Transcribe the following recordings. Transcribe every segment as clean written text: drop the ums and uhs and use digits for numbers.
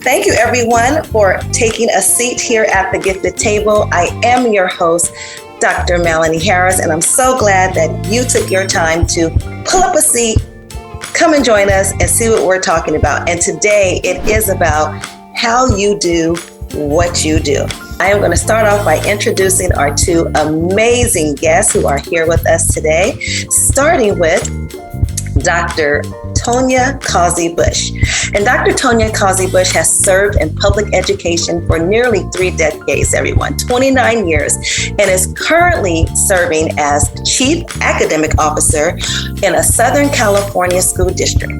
Thank you, everyone, for taking a seat here at the Gifted Table. I am your host, Dr. Melanie Harris, and I'm so glad that you took your time to pull up a seat, come and join us and see what we're talking about. And today it is about how you do what you do. I am going to start off by introducing our two amazing guests who are here with us today, starting with Dr. Tonia Causey-Bush. And Dr. Tonia Causey-Bush has served in public education for nearly 3 decades, everyone, 29 years, and is currently serving as Chief Academic Officer in a Southern California school district.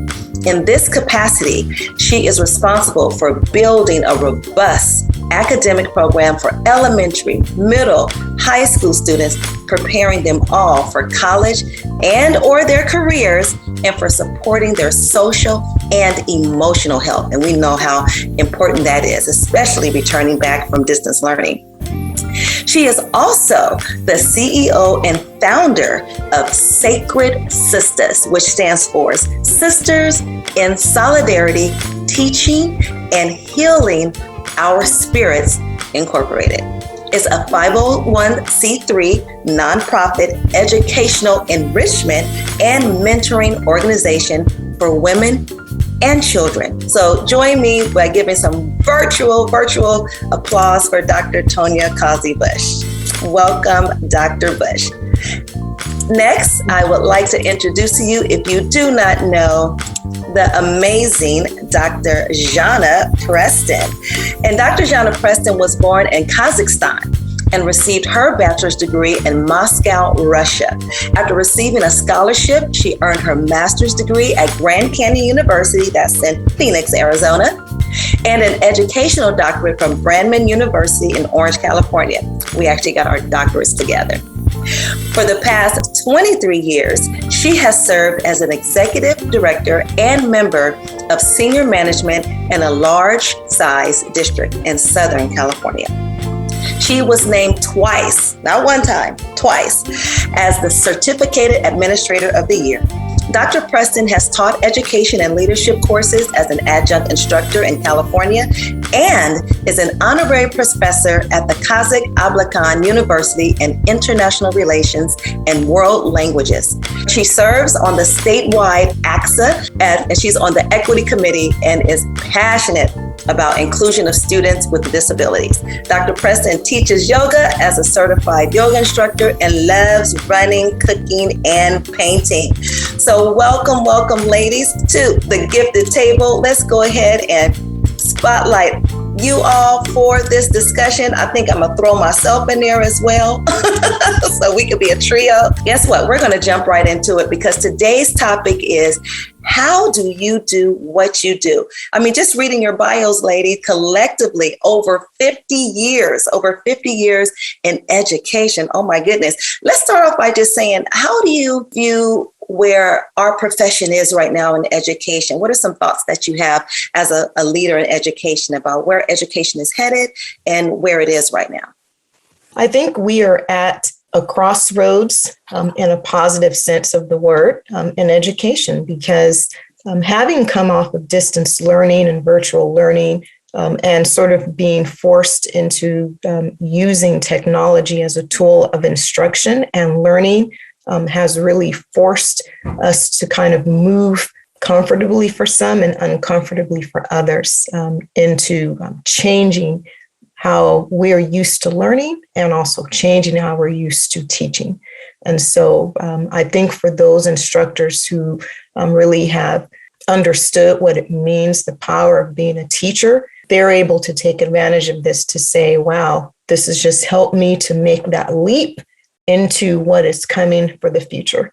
In this capacity, she is responsible for building a robust academic program for elementary, middle, high school students, preparing them all for college and or their careers, and for supporting their social and emotional health. And we know how important that is, especially returning back from distance learning. She is also the CEO and founder of Sacred Sisters, which stands for Sisters in Solidarity, Teaching and Healing Our Spirits Incorporated. It's a 501c3 nonprofit educational enrichment and mentoring organization for women and children. So join me by giving some virtual applause for Dr. Tonia Causey-Bush. Welcome, Dr. Bush. Next, I would like to introduce to you, if you do not know, the amazing Dr. Zhanna Preston. And Dr. Zhanna Preston was born in Kazakhstan and received her bachelor's degree in Moscow, Russia. After receiving a scholarship, she earned her master's degree at Grand Canyon University, that's in Phoenix, Arizona, and an educational doctorate from Brandman University in Orange, California. We actually got our doctorates together. For the past 23 years, she has served as an executive director and member of senior management in a large size district in Southern California. She was named twice, not one time, twice, as the Certificated Administrator of the Year. Dr. Preston has taught education and leadership courses as an adjunct instructor in California and is an honorary professor at the Kazakh University in International Relations and World Languages. She serves on the statewide AXA, and she's on the Equity Committee and is passionate about inclusion of students with disabilities. Dr. Preston teaches yoga as a certified yoga instructor and loves running, cooking, and painting. So welcome, ladies, to the Gifted Table. Let's go ahead and spotlight you all for this discussion. I think I'm gonna throw myself in there as well, so we could be a trio. Guess what? We're gonna jump right into it because today's topic is, how do you do what you do? I mean, just reading your bios, ladies, collectively over 50 years in education. Oh my goodness. Let's start off by just saying, how do you view where our profession is right now in education? What are some thoughts that you have as a leader in education about where education is headed and where it is right now? I think we are at a crossroads in a positive sense of the word in education, because having come off of distance learning and virtual learning and sort of being forced into using technology as a tool of instruction and learning has really forced us to kind of move comfortably for some and uncomfortably for others into changing how we're used to learning and also changing how we're used to teaching. And so I think for those instructors who really have understood what it means, the power of being a teacher, they're able to take advantage of this to say, wow, this has just helped me to make that leap into what is coming for the future.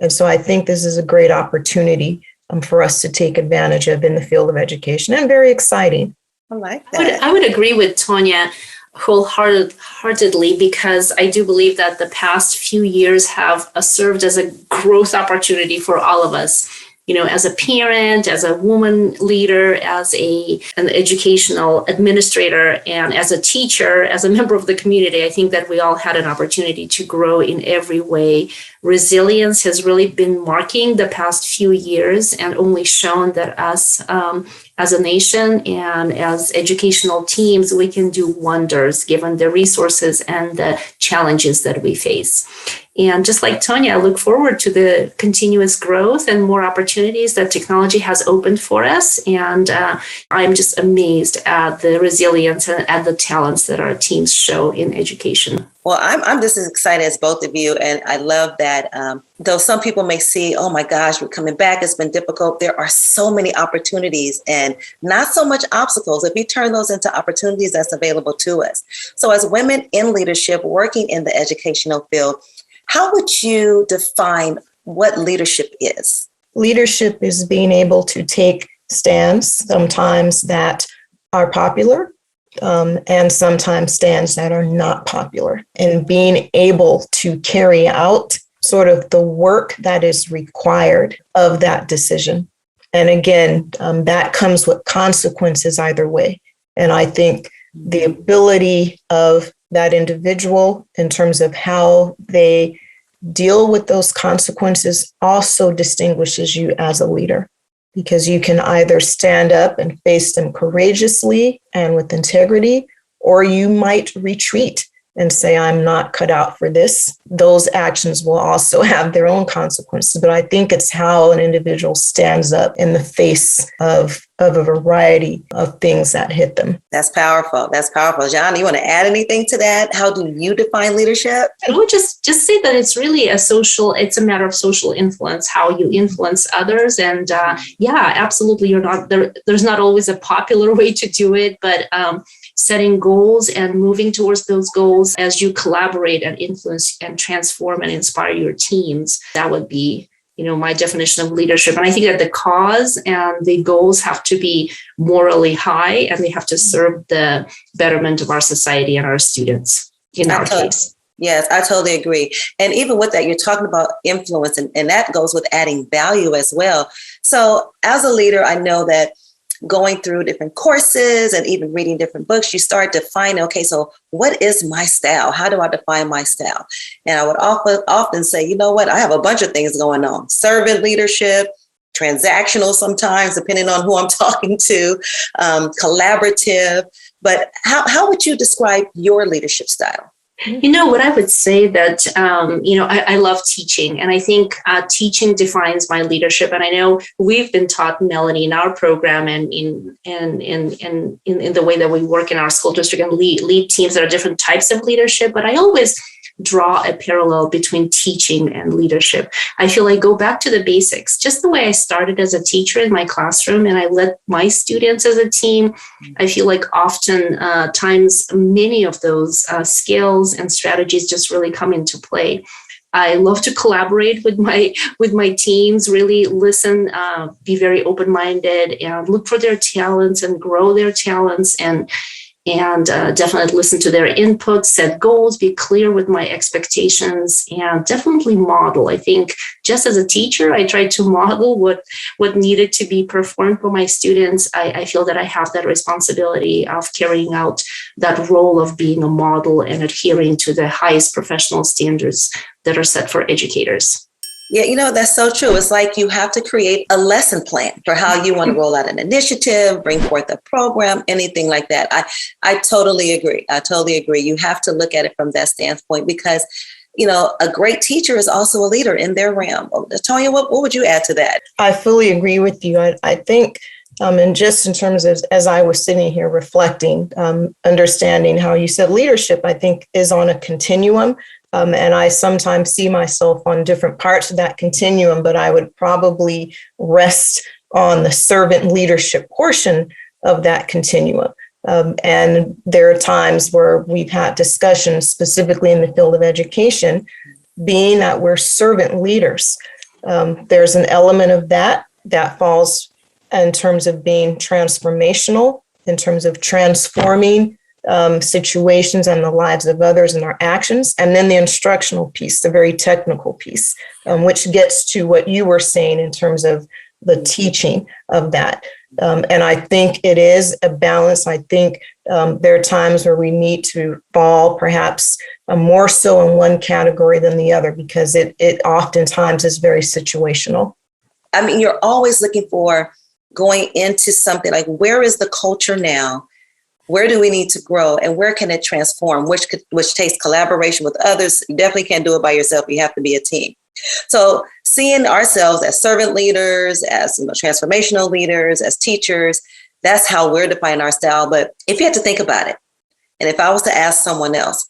And so I think this is a great opportunity for us to take advantage of in the field of education, and very exciting. I like that. I would agree with Tonia wholeheartedly, because I do believe that the past few years have served as a growth opportunity for all of us. You know, as a parent, as a woman leader, as an educational administrator, and as a teacher, as a member of the community, I think that we all had an opportunity to grow in every way. Resilience has really been marking the past few years and only shown that us as a nation and as educational teams, we can do wonders given the resources and the challenges that we face. And just like Tonia, I look forward to the continuous growth and more opportunities that technology has opened for us. And I'm just amazed at the resilience and at the talents that our teams show in education. Well, I'm just as excited as both of you. And I love that though some people may see, oh my gosh, we're coming back, it's been difficult. There are so many opportunities and not so much obstacles. If we turn those into opportunities, that's available to us. So as women in leadership working in the educational field, how would you define what leadership is? Leadership is being able to take stands, sometimes that are popular, and sometimes stands that are not popular, and being able to carry out sort of the work that is required of that decision. And again, that comes with consequences either way. And I think the ability of that individual in terms of how they deal with those consequences also distinguishes you as a leader, because you can either stand up and face them courageously and with integrity, or you might retreat and say, I'm not cut out for this. Those actions will also have their own consequences. But I think it's how an individual stands up in the face of a variety of things that hit them. That's powerful. That's powerful. Zhanna, you want to add anything to that? How do you define leadership? I would just say that it's really it's a matter of social influence, how you influence others. And absolutely, there's not always a popular way to do it, but setting goals and moving towards those goals as you collaborate and influence and transform and inspire your teams. That would be, my definition of leadership. And I think that the cause and the goals have to be morally high, and they have to serve the betterment of our society and our students in our case. Yes, I totally agree. And even with that, you're talking about influence, and that goes with adding value as well. So as a leader, I know that going through different courses and even reading different books, you start to find, okay, so what is my style? How do I define my style? And I would often say, you know what, I have a bunch of things going on. Servant leadership, transactional sometimes, depending on who I'm talking to, collaborative. But how would you describe your leadership style? What I would say that, I love teaching, and I think teaching defines my leadership. And I know we've been taught, Melanie, in our program and in the way that we work in our school district and lead teams, there are different types of leadership, but I always draw a parallel between teaching and leadership. I feel like go back to the basics, just the way I started as a teacher in my classroom and I led my students as a team. I feel like often times many of those skills and strategies just really come into play. I love to collaborate with my teams, really listen, be very open-minded and look for their talents and grow their talents and definitely listen to their input, set goals, be clear with my expectations, and definitely model. I think just as a teacher, I tried to model what needed to be performed for my students. I feel that I have that responsibility of carrying out that role of being a model and adhering to the highest professional standards that are set for educators. Yeah, that's so true. It's like you have to create a lesson plan for how you want to roll out an initiative, bring forth a program, anything like that. I totally agree. You have to look at it from that standpoint because, a great teacher is also a leader in their realm. Tonia, what would you add to that? I fully agree with you. I think, and just in terms of, as I was sitting here reflecting, understanding how you said leadership, I think is on a continuum. And I sometimes see myself on different parts of that continuum, but I would probably rest on the servant leadership portion of that continuum. And there are times where we've had discussions specifically in the field of education, being that we're servant leaders. There's an element of that falls in terms of being transformational, in terms of transforming situations and the lives of others and our actions. And then the instructional piece, the very technical piece, which gets to what you were saying in terms of the teaching of that. And I think it is a balance. I think there are times where we need to fall perhaps more so in one category than the other, because it oftentimes is very situational. I mean, you're always looking for going into something like, where is the culture now? Where do we need to grow, and where can it transform? Which takes collaboration with others. You definitely can't do it by yourself. You have to be a team. So seeing ourselves as servant leaders, as transformational leaders, as teachers, that's how we're defining our style. But if you had to think about it, and if I was to ask someone else,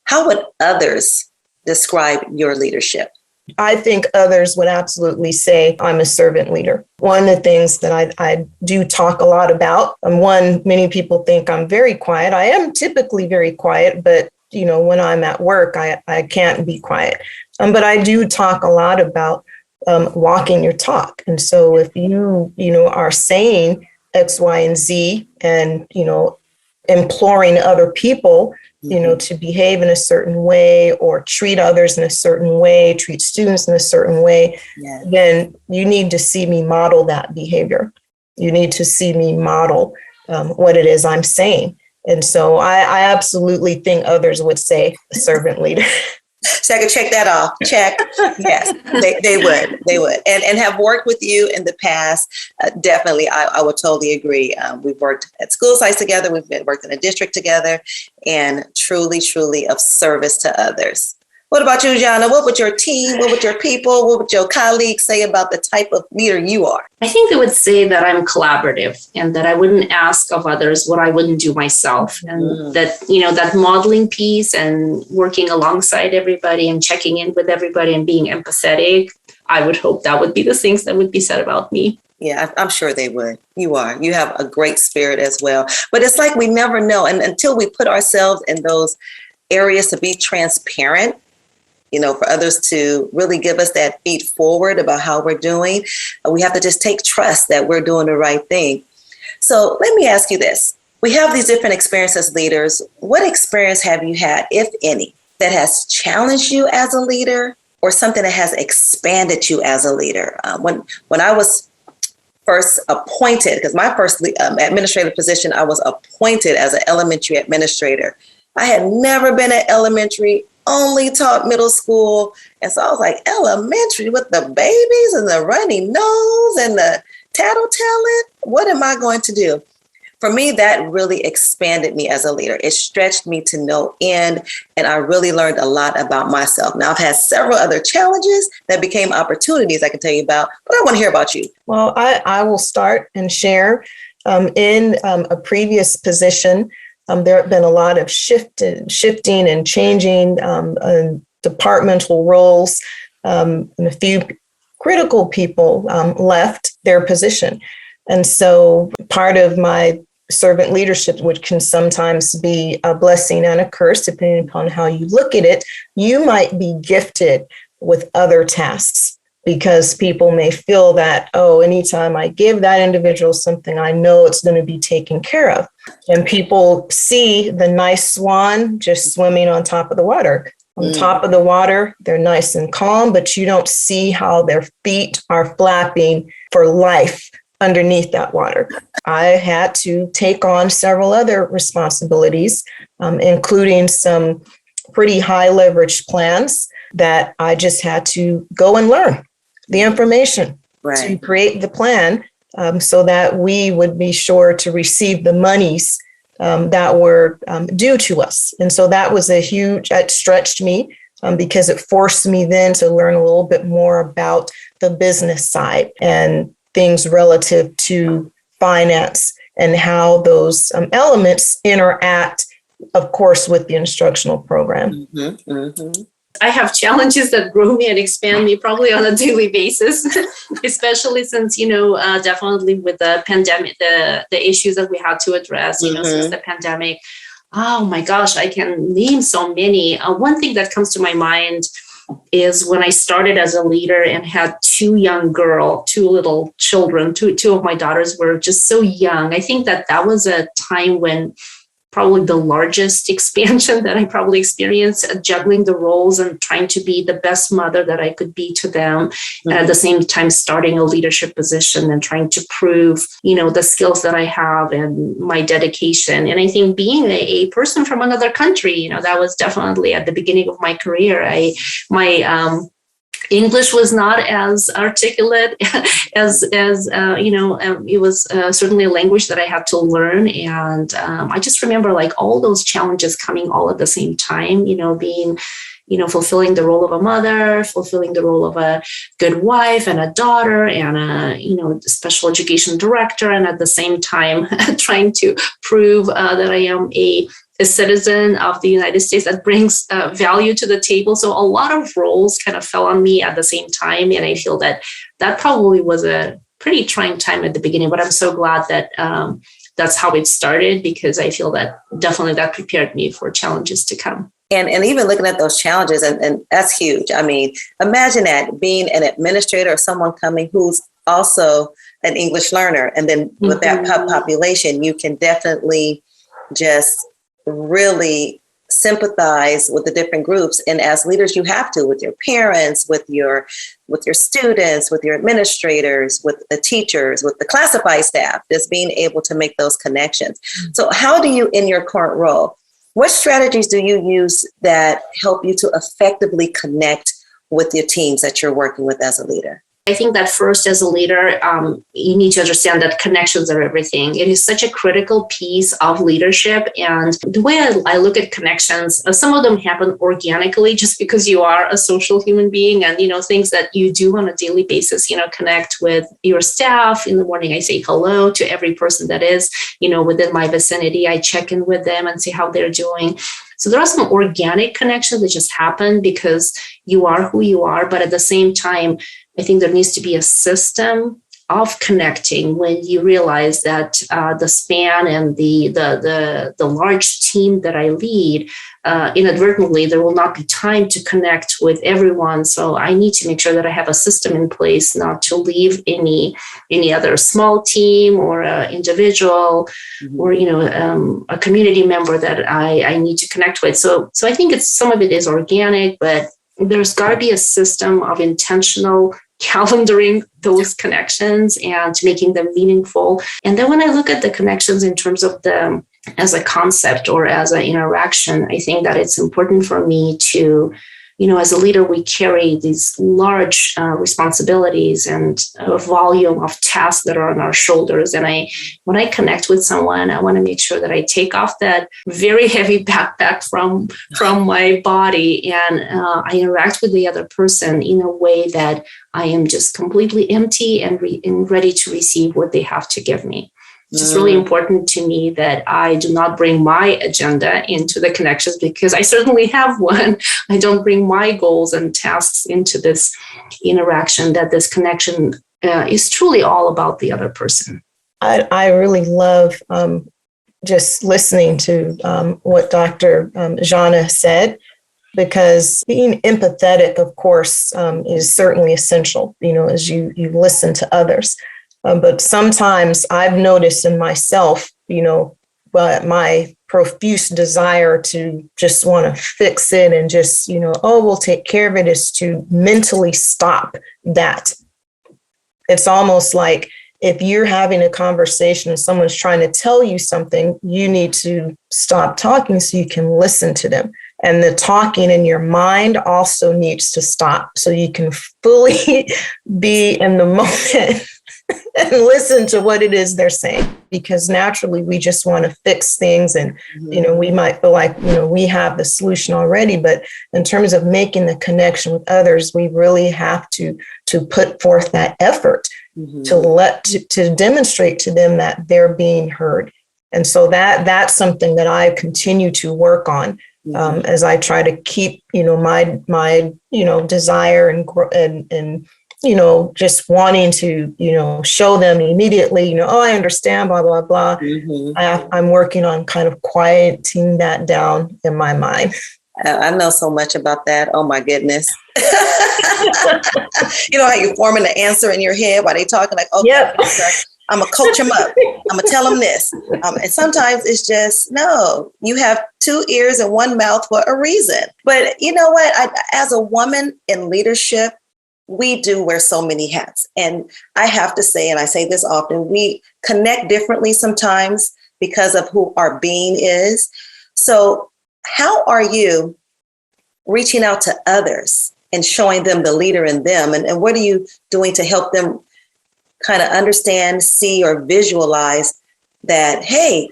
how would others describe your leadership? I think others would absolutely say I'm a servant leader. One of the things that I do talk a lot about, and many people think I'm very quiet. I am typically very quiet, but when I'm at work, I can't be quiet. But I do talk a lot about walking your talk. And so if you are saying X, Y, and Z, and imploring other people to behave in a certain way or treat others in a certain way, treat students in a certain way, then you need to see me model that behavior. You need to see me model what it is I'm saying. And so I absolutely think others would say a servant leader. So I could check that off. Check. Yes, they would. And have worked with you in the past. Definitely, I would totally agree. We've worked at school sites together. We've worked in a district together, and truly, truly of service to others. What about you, Zhanna? What would your team, what would your people, what would your colleagues say about the type of leader you are? I think they would say that I'm collaborative and that I wouldn't ask of others what I wouldn't do myself. And that modeling piece and working alongside everybody and checking in with everybody and being empathetic, I would hope that would be the things that would be said about me. Yeah, I'm sure they would. You have a great spirit as well. But it's like we never know. And until we put ourselves in those areas to be transparent, for others to really give us that feed forward about how we're doing, we have to just take trust that we're doing the right thing. So let me ask you this. We have these different experiences as leaders. What experience have you had, if any, that has challenged you as a leader or something that has expanded you as a leader? When I was first appointed, because my first administrative position, I was appointed as an elementary administrator. I had never been at elementary, only taught middle school. And so I was like, elementary with the babies and the runny nose and the tattletelling, what am I going to do? For me, that really expanded me as a leader. It stretched me to no end, and I really learned a lot about myself. Now, I've had several other challenges that became opportunities I can tell you about, but I want to hear about you. Well, I will start and share. In a previous position, there have been a lot of shifting and changing departmental roles, and a few critical people left their position. And so part of my servant leadership, which can sometimes be a blessing and a curse, depending upon how you look at it, you might be gifted with other tasks because people may feel that, anytime I give that individual something, I know it's going to be taken care of. And people see the nice swan just swimming on top of the water. On top of the water, they're nice and calm, but you don't see how their feet are flapping for life underneath that water. I had to take on several other responsibilities, including some pretty high leverage plans that I just had to go and learn the information to create the plan so that we would be sure to receive the monies that were due to us. And so that was it stretched me because it forced me then to learn a little bit more about the business side and things relative to finance and how those elements interact, of course, with the instructional program. Mm-hmm, mm-hmm. I have challenges that grow me and expand me probably on a daily basis, especially since, definitely with the pandemic, the issues that we had to address, since the pandemic. Oh my gosh, I can name so many. One thing that comes to my mind is when I started as a leader and had two little children, two of my daughters were just so young. I think that was a time when probably the largest expansion that I probably experienced, juggling the roles and trying to be the best mother that I could be to them. And at the same time, starting a leadership position and trying to prove, the skills that I have and my dedication. And I think being a person from another country, that was definitely at the beginning of my career. My English was not as articulate it was certainly a language that I had to learn. And I just remember like all those challenges coming all at the same time, being, fulfilling the role of a mother, fulfilling the role of a good wife and a daughter and a, special education director. And at the same time, trying to prove that I am a citizen of the United States that brings value to the table. So a lot of roles kind of fell on me at the same time. And I feel that probably was a pretty trying time at the beginning, but I'm so glad that that's how it started, because I feel that definitely that prepared me for challenges to come. And even looking at those challenges, and that's huge. I mean, imagine that, being an administrator or someone coming who's also an English learner. And then with that population, you can definitely just really sympathize with the different groups. And as leaders, you have to, with your parents, with your students, with your administrators, with the teachers, with the classified staff, just being able to make those connections. So how do you, in your current role, what strategies do you use that help you to effectively connect with your teams that you're working with as a leader? I think that first, as a leader, you need to understand that connections are everything. It is such a critical piece of leadership. And the way I look at connections, some of them happen organically just because you are a social human being, and, things that you do on a daily basis, connect with your staff. In the morning, I say hello to every person that is, within my vicinity. I check in with them and see how they're doing. So there are some organic connections that just happen because you are who you are. But at the same time, I think there needs to be a system of connecting when you realize that the span and the large team that I lead, inadvertently, there will not be time to connect with everyone. So I need to make sure that I have a system in place not to leave any other small team or individual or, a community member that I need to connect with. So I think some of it is organic, but there's got to be a system of intentional calendaring those connections and making them meaningful. And then when I look at the connections in terms of them as a concept or as an interaction, I think that it's important for me to, as a leader, we carry these large responsibilities and a volume of tasks that are on our shoulders. And when I connect with someone, I want to make sure that I take off that very heavy backpack from my body and I interact with the other person in a way that I am just completely empty and ready to receive what they have to give me. It's just really important to me that I do not bring my agenda into the connections, because I certainly have one. I don't bring my goals and tasks into this interaction, that this connection is truly all about the other person. I really love just listening to what Dr. Zhanna said, because being empathetic, of course, is certainly essential, as you listen to others. But sometimes I've noticed in myself, but my profuse desire to just want to fix it and just, we'll take care of it, is to mentally stop that. It's almost like if you're having a conversation and someone's trying to tell you something, you need to stop talking so you can listen to them. And the talking in your mind also needs to stop so you can fully be in the moment and listen to what it is they're saying. Because naturally, we just want to fix things. And, we might feel like, we have the solution already. But in terms of making the connection with others, we really have to put forth that effort to demonstrate to them that they're being heard. And so that's something that I continue to work on. As I try to keep, my desire and just wanting to, show them immediately, I understand, blah, blah, blah. I'm working on kind of quieting that down in my mind. I know so much about that. Oh, my goodness. How you're forming the answer in your head while they're talking, like, okay, yep. I'm going to coach them up. I'm going to tell them this. And sometimes it's just, no, you have two ears and one mouth for a reason. But you know what? As a woman in leadership, we do wear so many hats. And I have to say, and I say this often, we connect differently sometimes because of who our being is. So how are you reaching out to others and showing them the leader in them? And what are you doing to help them kind of understand, see, or visualize that, hey,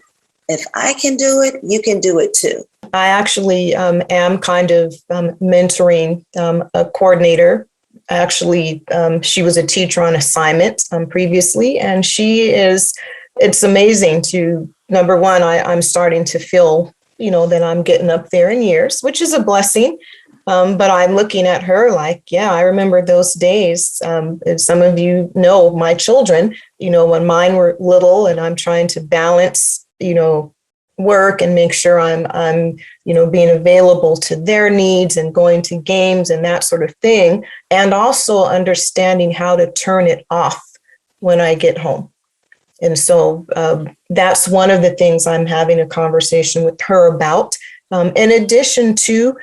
if I can do it, you can do it too? I actually am kind of mentoring a coordinator. Actually, she was a teacher on assignment previously, and it's amazing to, number one, I'm starting to feel, that I'm getting up there in years, which is a blessing. But I'm looking at her like, yeah, I remember those days. As some of you know, my children, when mine were little and I'm trying to balance, work and make sure I'm being available to their needs and going to games and that sort of thing. And also understanding how to turn it off when I get home. And so that's one of the things I'm having a conversation with her about. In addition to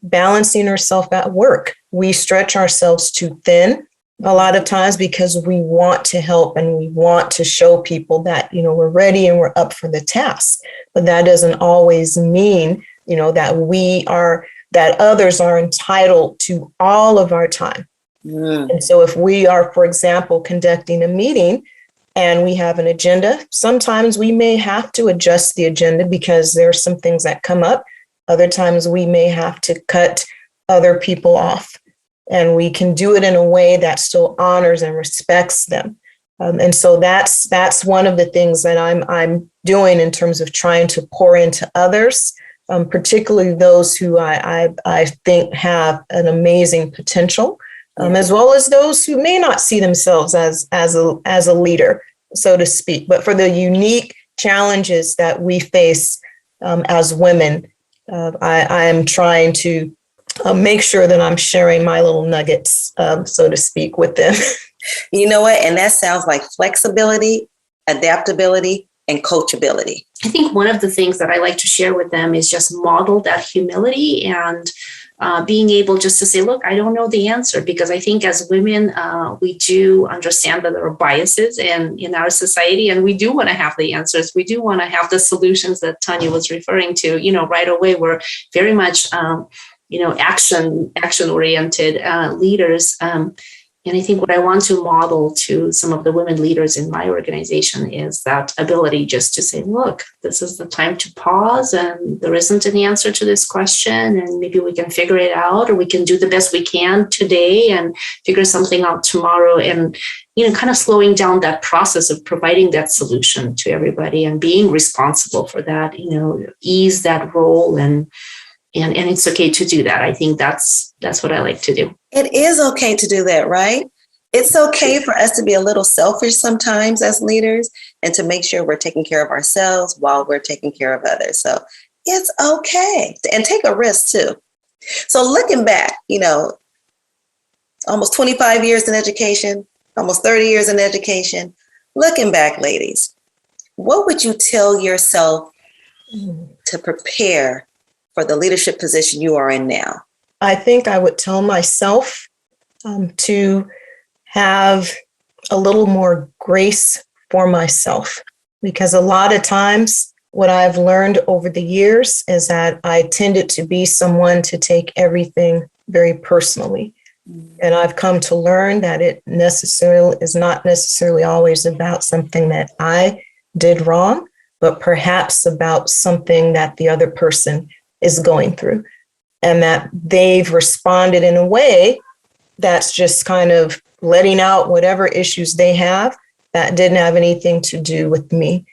balancing herself at work. We stretch ourselves too thin a lot of times because we want to help and we want to show people that, we're ready and we're up for the task. But that doesn't always mean, that others are entitled to all of our time. And so if we are, for example, conducting a meeting and we have an agenda, sometimes we may have to adjust the agenda because there are some things that come up. Other times we may have to cut other people off, and we can do it in a way that still honors and respects them. And so that's one of the things that I'm doing in terms of trying to pour into others, particularly those who I think have an amazing potential, as well as those who may not see themselves as a leader, so to speak. But for the unique challenges that we face as women, I am trying to make sure that I'm sharing my little nuggets, so to speak, with them. You know what? And that sounds like flexibility, adaptability, and coachability. I think one of the things that I like to share with them is just model that humility and being able just to say, look, I don't know the answer, because I think as women, we do understand that there are biases in our society, and we do want to have the answers. We do want to have the solutions that Tonia was referring to. Right away, we're very much, action-oriented leaders. And I think what I want to model to some of the women leaders in my organization is that ability just to say, look, this is the time to pause, and there isn't an answer to this question, and maybe we can figure it out, or we can do the best we can today and figure something out tomorrow. And, kind of slowing down that process of providing that solution to everybody and being responsible for that, ease that role. And it's okay to do that. I think that's what I like to do. It is okay to do that, right? It's okay for us to be a little selfish sometimes as leaders and to make sure we're taking care of ourselves while we're taking care of others. So it's okay. And take a risk too. So looking back, almost 25 years in education, almost 30 years in education. Looking back, ladies, what would you tell yourself to prepare for the leadership position you are in now? I think I would tell myself to have a little more grace for myself, because a lot of times what I've learned over the years is that I tended to be someone to take everything very personally. And I've come to learn that it is not necessarily always about something that I did wrong, but perhaps about something that the other person is going through, and that they've responded in a way that's just kind of letting out whatever issues they have that didn't have anything to do with me.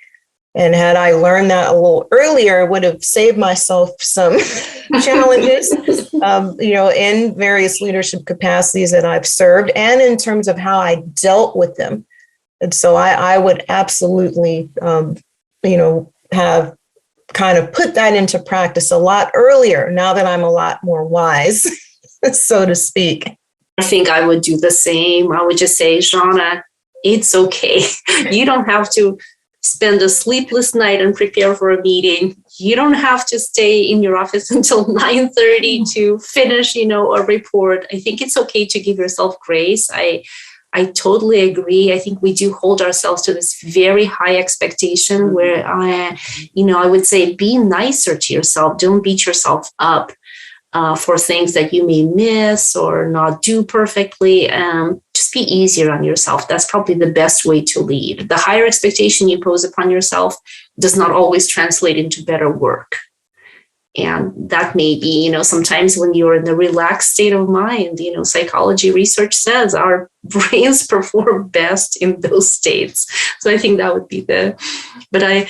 And had I learned that a little earlier, it would have saved myself some challenges, in various leadership capacities that I've served, and in terms of how I dealt with them. And so I would absolutely, have kind of put that into practice a lot earlier, now that I'm a lot more wise, so to speak. I think I would do the same. I would just say, Zhanna, it's okay. You don't have to spend a sleepless night and prepare for a meeting. You don't have to stay in your office until 9:30 to finish, a report. I think it's okay to give yourself grace. I totally agree. I think we do hold ourselves to this very high expectation where I would say be nicer to yourself. Don't beat yourself up. for things that you may miss or not do perfectly. Just be easier on yourself. That's probably the best way to lead. The higher expectation you pose upon yourself does not always translate into better work. And that may be, sometimes when you're in a relaxed state of mind, psychology research says our brains perform best in those states. So I think that would be but I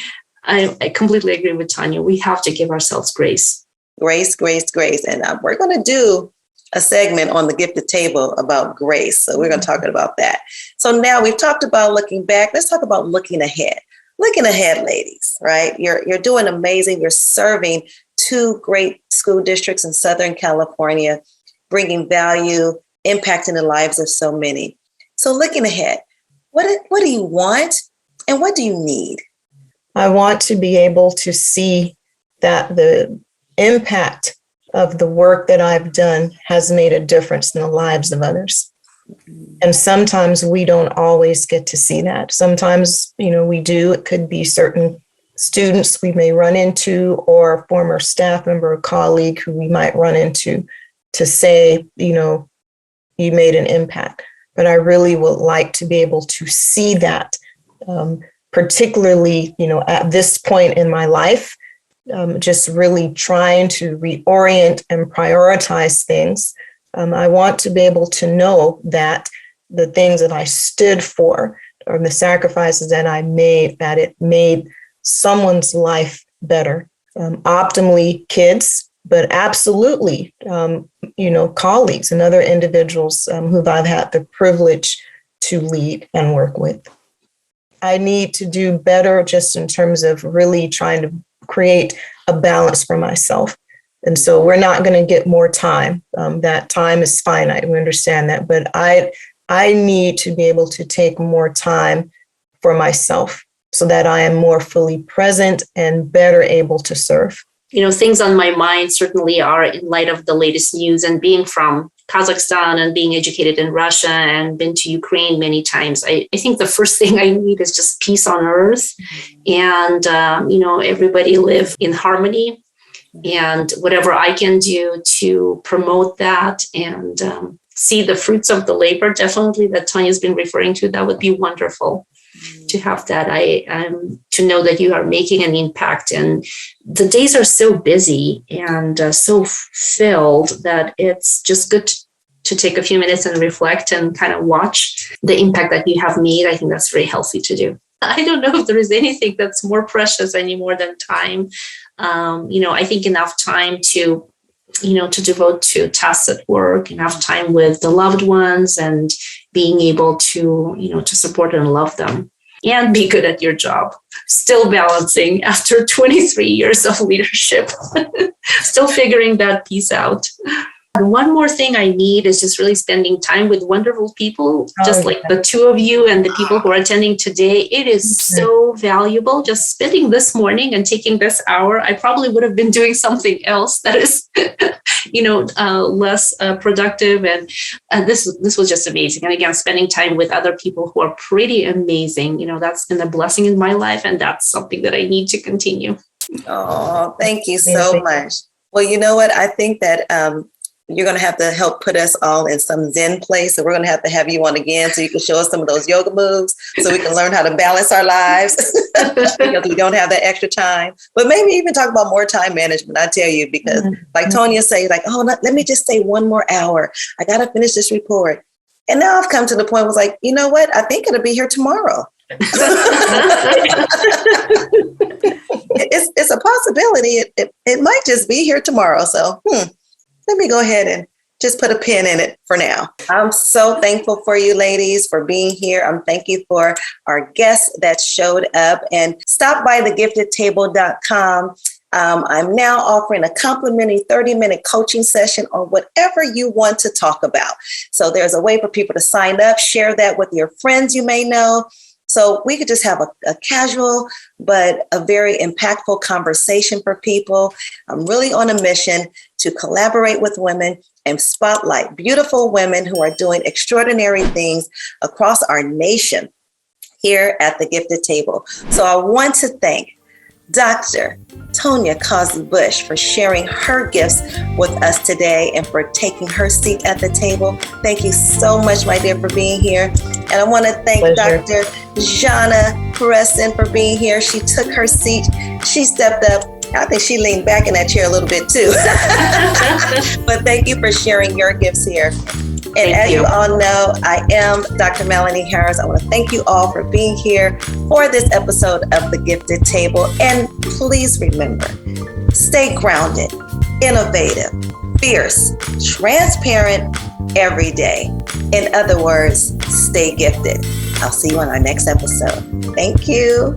completely agree with Tonia. We have to give ourselves grace. Grace. And we're going to do a segment on the gifted table about grace. So we're going to talk about that. So now we've talked about looking back. Let's talk about looking ahead. Looking ahead, ladies, right? You're doing amazing. You're serving 2 great school districts in Southern California, bringing value, impacting the lives of so many. So looking ahead, what do you want and what do you need? I want to be able to see that the impact of the work that I've done has made a difference in the lives of others. And sometimes we don't always get to see that. Sometimes, we do. It could be certain students we may run into or a former staff member or colleague who we might run into to say, you made an impact. But I really would like to be able to see that, particularly, at this point in my life, just really trying to reorient and prioritize things. I want to be able to know that the things that I stood for or the sacrifices that I made, that it made someone's life better, optimally kids, but absolutely, colleagues and other individuals who I've had the privilege to lead and work with. I need to do better just in terms of really trying to create a balance for myself. And so we're not going to get more time. That time is finite. We understand that. But I need to be able to take more time for myself so that I am more fully present and better able to serve. Things on my mind certainly are in light of the latest news, and being from Kazakhstan and being educated in Russia and been to Ukraine many times. I think the first thing I need is just peace on earth and, everybody live in harmony, and whatever I can do to promote that and see the fruits of the labor, definitely that Tonia's been referring to, that would be wonderful to have that. To know that you are making an impact, and the days are so busy and so filled that it's just good to take a few minutes and reflect and kind of watch the impact that you have made. I think that's very healthy to do. I don't know if there is anything that's more precious anymore than time. I think enough time to devote to tasks at work, enough time with the loved ones, and being able to, to support and love them and be good at your job. Still balancing after 23 years of leadership, still figuring that piece out. One more thing I need is just really spending time with wonderful people, just like the 2 of you and the people who are attending today. It is so valuable. Just spending this morning and taking this hour, I probably would have been doing something else that is, less productive. And this was just amazing. And again, spending time with other people who are pretty amazing. That's been a blessing in my life, and that's something that I need to continue. Oh, thank you so much. Well, you know what? I think that you're going to have to help put us all in some Zen place. So we're going to have you on again so you can show us some of those yoga moves so we can learn how to balance our lives because we don't have that extra time. But maybe even talk about more time management, I tell you, because like Tonia say, let me just stay 1 more hour. I got to finish this report. And now I've come to the point where it's like, you know what? I think it'll be here tomorrow. It's a possibility. It might just be here tomorrow. So, let me go ahead and just put a pin in it for now. I'm so thankful for you ladies for being here. I'm thank you for our guests that showed up, and stop by thegiftedtable.com. I'm now offering a complimentary 30-minute coaching session on whatever you want to talk about. So there's a way for people to sign up, share that with your friends you may know. So we could just have a casual, but a very impactful conversation for people. I'm really on a mission to collaborate with women and spotlight beautiful women who are doing extraordinary things across our nation here at the Gifted Table. So I want to thank Dr. Tonia Causey-Bush for sharing her gifts with us today and for taking her seat at the table. Thank you so much, my dear, for being here. And I want to thank Pleasure. Dr. Zhanna Preston for being here. She took her seat. She stepped up. I think she leaned back in that chair a little bit too. But thank you for sharing your gifts here. And as you all know, I am Dr. Melanie Harris. I want to thank you all for being here for this episode of The Gifted Table. And please remember, stay grounded, innovative, fierce, transparent every day. In other words, stay gifted. I'll see you on our next episode. Thank you.